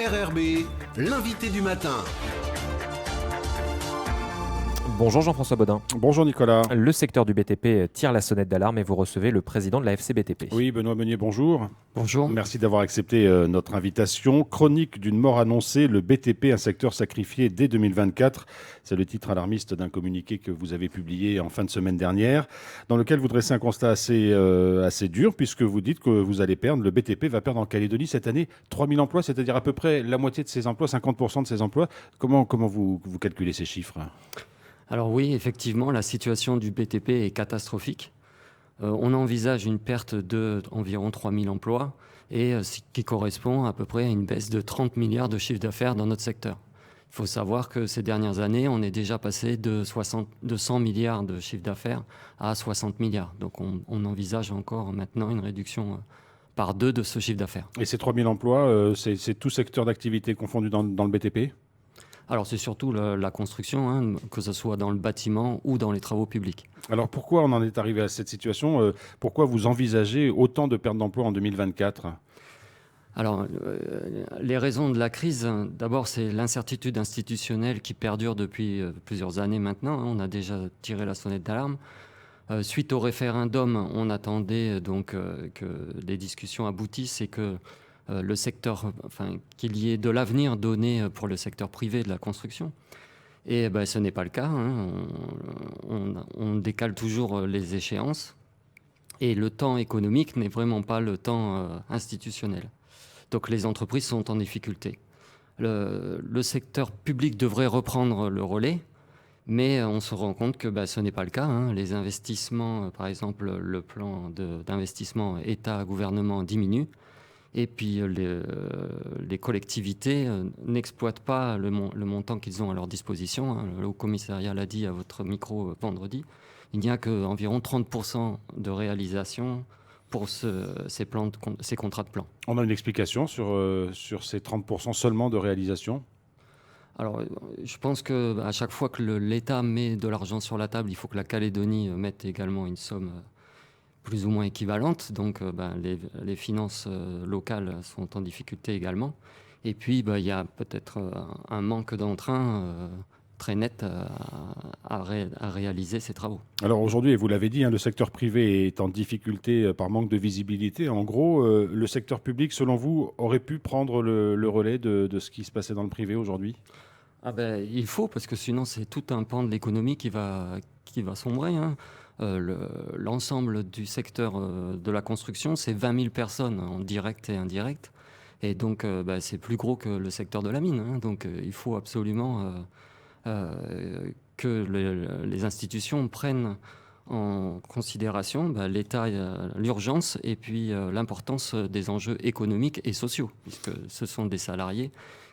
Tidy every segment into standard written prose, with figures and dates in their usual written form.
RRB, l'invité du matin. Bonjour Jean-François Bodin. Bonjour Nicolas. Le secteur du BTP tire la sonnette d'alarme et vous recevez le président de la FCBTP. Oui, Benoît Meunier, bonjour. Bonjour. Merci d'avoir accepté notre invitation. Chronique d'une mort annoncée, le BTP, un secteur sacrifié dès 2024. C'est le titre alarmiste d'un communiqué que vous avez publié en fin de semaine dernière, dans lequel vous dressez un constat assez dur, puisque vous dites que vous allez perdre, le BTP va perdre en Calédonie cette année 3000 emplois, c'est-à-dire à peu près la moitié de ses emplois, 50% de ses emplois. Comment vous calculez ces chiffres ? Alors oui, effectivement, la situation du BTP est catastrophique. On envisage une perte d'environ 3000 emplois, et ce qui correspond à peu près à une baisse de 30 milliards de chiffre d'affaires dans notre secteur. Il faut savoir que ces dernières années, on est déjà passé de 100 milliards de chiffre d'affaires à 60 milliards. Donc on envisage encore maintenant une réduction par 2 de ce chiffre d'affaires. Et ces 3000 emplois, c'est tout secteur d'activité confondu dans le BTP ? Alors c'est surtout la construction, que ce soit dans le bâtiment ou dans les travaux publics. Alors pourquoi on en est arrivé à cette situation ? Pourquoi vous envisagez autant de pertes d'emplois en 2024 ? Alors, les raisons de la crise, d'abord, c'est l'incertitude institutionnelle qui perdure depuis plusieurs années maintenant. On a déjà tiré la sonnette d'alarme. Suite au référendum, on attendait donc que les discussions aboutissent et que le secteur, qu'il y ait de l'avenir donné pour le secteur privé de la construction. Et ce n'est pas le cas. On décale toujours les échéances. Et le temps économique n'est vraiment pas le temps institutionnel. Donc les entreprises sont en difficulté. Le secteur public devrait reprendre le relais, mais on se rend compte que ce n'est pas le cas. Les investissements, par exemple, le plan d'investissement État-gouvernement diminue. Et puis les collectivités n'exploitent pas le montant qu'ils ont à leur disposition. Le Haut Commissariat l'a dit à votre micro vendredi. Il n'y a qu'environ 30% de réalisation pour ces contrats de plan. On a une explication sur ces 30% seulement de réalisation ? Alors, je pense qu'à chaque fois que l'État met de l'argent sur la table, il faut que la Calédonie mette également une somme plus ou moins équivalente. Donc, les finances locales sont en difficulté également. Et puis, il y a peut-être un manque d'entrain très net à réaliser ces travaux. Alors aujourd'hui, et vous l'avez dit, le secteur privé est en difficulté par manque de visibilité. En gros, le secteur public, selon vous, aurait pu prendre le relais de ce qui se passait dans le privé aujourd'hui ? Il faut, parce que sinon, c'est tout un pan de l'économie qui va sombrer. L'ensemble du secteur de la construction, c'est 20 000 personnes en direct et indirect. Et donc, c'est plus gros que le secteur de la mine. Donc, il faut absolument que les institutions prennent en considération l'État, l'urgence et puis l'importance des enjeux économiques et sociaux, puisque ce sont des salariés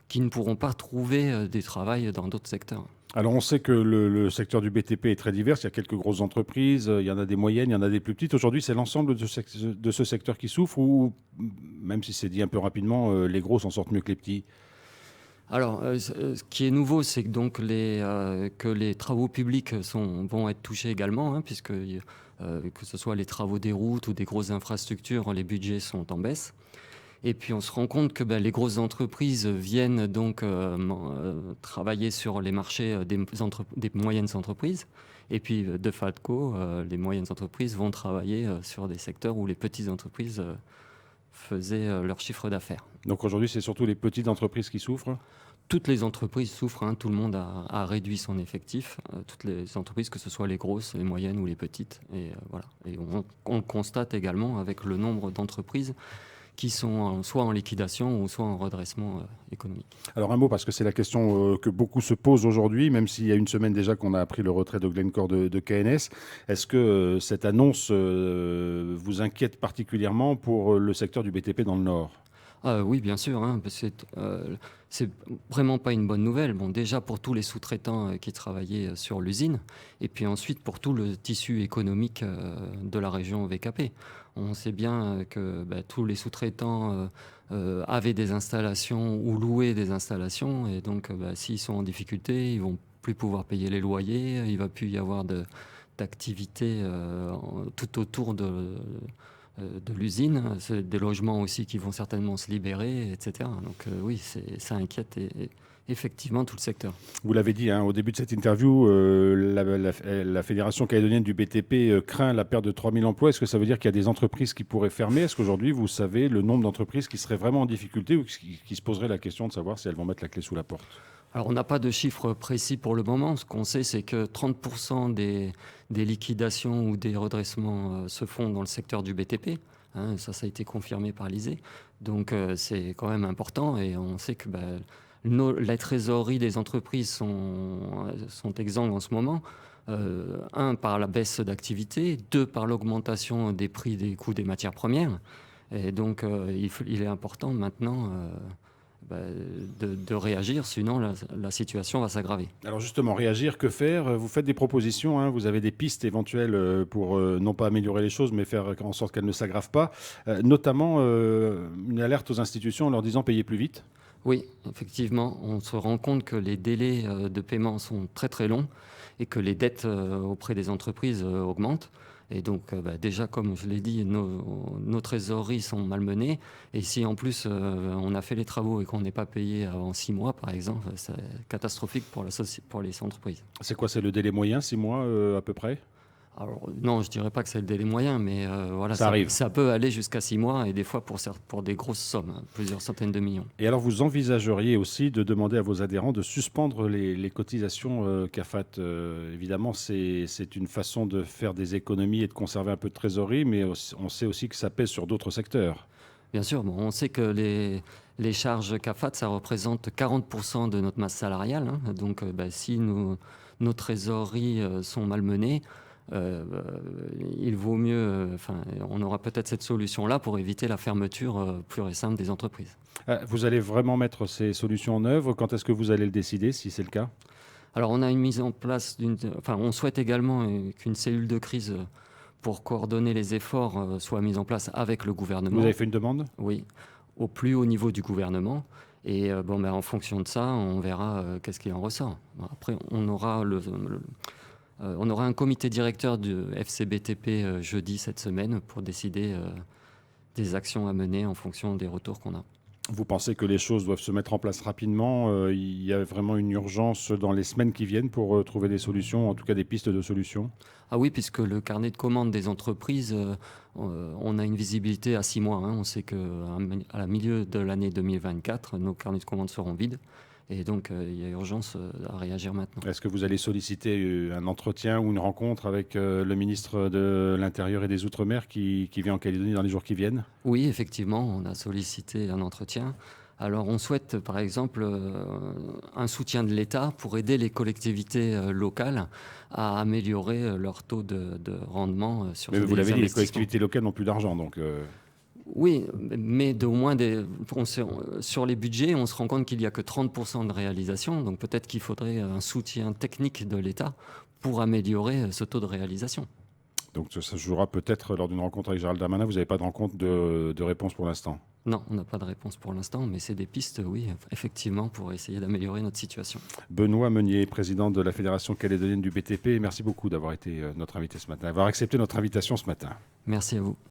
qui ne pourront pas trouver du travail dans d'autres secteurs. Alors on sait que le secteur du BTP est très divers, il y a quelques grosses entreprises, il y en a des moyennes, il y en a des plus petites. Aujourd'hui, c'est l'ensemble de ce secteur qui souffre ou, même si c'est dit un peu rapidement, les gros s'en sortent mieux que les petits ? Alors, ce qui est nouveau, c'est que, donc que les travaux publics vont être touchés également, puisque que ce soit les travaux des routes ou des grosses infrastructures, les budgets sont en baisse. Et puis on se rend compte que les grosses entreprises viennent donc travailler sur les marchés des moyennes entreprises. Et puis de facto, les moyennes entreprises vont travailler sur des secteurs où les petites entreprises faisaient leur chiffre d'affaires. Donc aujourd'hui, c'est surtout les petites entreprises qui souffrent ? Toutes les entreprises souffrent, tout le monde a réduit son effectif, toutes les entreprises, que ce soit les grosses, les moyennes ou les petites. Et voilà. Et on le constate également avec le nombre d'entreprises qui sont soit en liquidation ou soit en redressement économique. Alors un mot, parce que c'est la question que beaucoup se posent aujourd'hui, même s'il y a une semaine déjà qu'on a appris le retrait de Glencore de KNS. Est-ce que cette annonce vous inquiète particulièrement pour le secteur du BTP dans le Nord ? Oui, bien sûr. C'est vraiment pas une bonne nouvelle. Bon, déjà pour tous les sous-traitants qui travaillaient sur l'usine, et puis ensuite pour tout le tissu économique de la région VKP. On sait bien que tous les sous-traitants avaient des installations ou louaient des installations, et donc s'ils sont en difficulté, ils vont plus pouvoir payer les loyers, il va plus y avoir d'activités tout autour de l'usine. C'est des logements aussi qui vont certainement se libérer, etc. Donc oui, ça inquiète effectivement tout le secteur. Vous l'avez dit au début de cette interview, la Fédération calédonienne du BTP craint la perte de 3000 emplois. Est-ce que ça veut dire qu'il y a des entreprises qui pourraient fermer? Est-ce qu'aujourd'hui, vous savez le nombre d'entreprises qui seraient vraiment en difficulté ou qui se poseraient la question de savoir si elles vont mettre la clé sous la porte? Alors, on n'a pas de chiffres précis pour le moment. Ce qu'on sait, c'est que 30% des liquidations ou des redressements se font dans le secteur du BTP. Ça a été confirmé par l'ISEE. Donc, c'est quand même important. Et on sait que les trésoreries des entreprises sont exsangues en ce moment. Par la baisse d'activité. 2, par l'augmentation des prix des coûts des matières premières. Et donc, il est important maintenant... de réagir, sinon la situation va s'aggraver. Alors justement, réagir, que faire? Vous faites des propositions, vous avez des pistes éventuelles pour non pas améliorer les choses, mais faire en sorte qu'elles ne s'aggravent pas, notamment une alerte aux institutions en leur disant payer plus vite. Oui, effectivement, on se rend compte que les délais de paiement sont très très longs et que les dettes auprès des entreprises augmentent. Et donc, déjà, comme je l'ai dit, nos trésoreries sont malmenées. Et si en plus on a fait les travaux et qu'on n'est pas payé avant 6 mois, par exemple, c'est catastrophique pour les entreprises. C'est quoi? C'est le délai moyen, 6 mois à peu près? Alors, non, je ne dirais pas que c'est le délai moyen, mais voilà, ça arrive. Ça peut aller jusqu'à 6 mois et des fois pour des grosses sommes, plusieurs centaines de millions. Et alors, vous envisageriez aussi de demander à vos adhérents de suspendre les cotisations CAFAT. Évidemment, c'est une façon de faire des économies et de conserver un peu de trésorerie, mais on sait aussi que ça pèse sur d'autres secteurs. Bien sûr, on sait que les charges CAFAT, ça représente 40% de notre masse salariale. Donc, si nos trésoreries sont malmenées, il vaut mieux, on aura peut-être cette solution-là pour éviter la fermeture pure et simple des entreprises. Vous allez vraiment mettre ces solutions en œuvre? Quand est-ce que vous allez le décider, si c'est le cas? Alors, on a une mise en place on souhaite également qu'une cellule de crise pour coordonner les efforts soit mise en place avec le gouvernement. Vous avez fait une demande? Oui, au plus haut niveau du gouvernement. Et en fonction de ça, on verra qu'est-ce qui en ressort. Après, on aura un comité directeur du FCBTP jeudi cette semaine pour décider des actions à mener en fonction des retours qu'on a. Vous pensez que les choses doivent se mettre en place rapidement? Il y a vraiment une urgence dans les semaines qui viennent pour trouver des solutions, en tout cas des pistes de solutions? Ah oui, puisque le carnet de commandes des entreprises, on a une visibilité à 6 mois. On sait qu'à la milieu de l'année 2024, nos carnets de commandes seront vides. Et donc, il y a urgence à réagir maintenant. Est-ce que vous allez solliciter un entretien ou une rencontre avec le ministre de l'Intérieur et des Outre-mer qui vient en Calédonie dans les jours qui viennent? Oui, effectivement, on a sollicité un entretien. Alors, on souhaite, par exemple, un soutien de l'État pour aider les collectivités locales à améliorer leur taux de rendement sur Mais ces vous l'avez dit, les investissements. collectivités locales n'ont plus d'argent, donc... Oui, mais au moins sur les budgets, on se rend compte qu'il n'y a que 30% de réalisation. Donc peut-être qu'il faudrait un soutien technique de l'État pour améliorer ce taux de réalisation. Donc ça se jouera peut-être lors d'une rencontre avec Gérald Darmanin. Vous n'avez pas de rencontre de réponse pour l'instant? Non, on n'a pas de réponse pour l'instant, mais c'est des pistes, oui, effectivement, pour essayer d'améliorer notre situation. Benoît Meunier, président de la Fédération calédonienne du BTP, merci beaucoup d'avoir été notre invité ce matin, d'avoir accepté notre invitation ce matin. Merci à vous.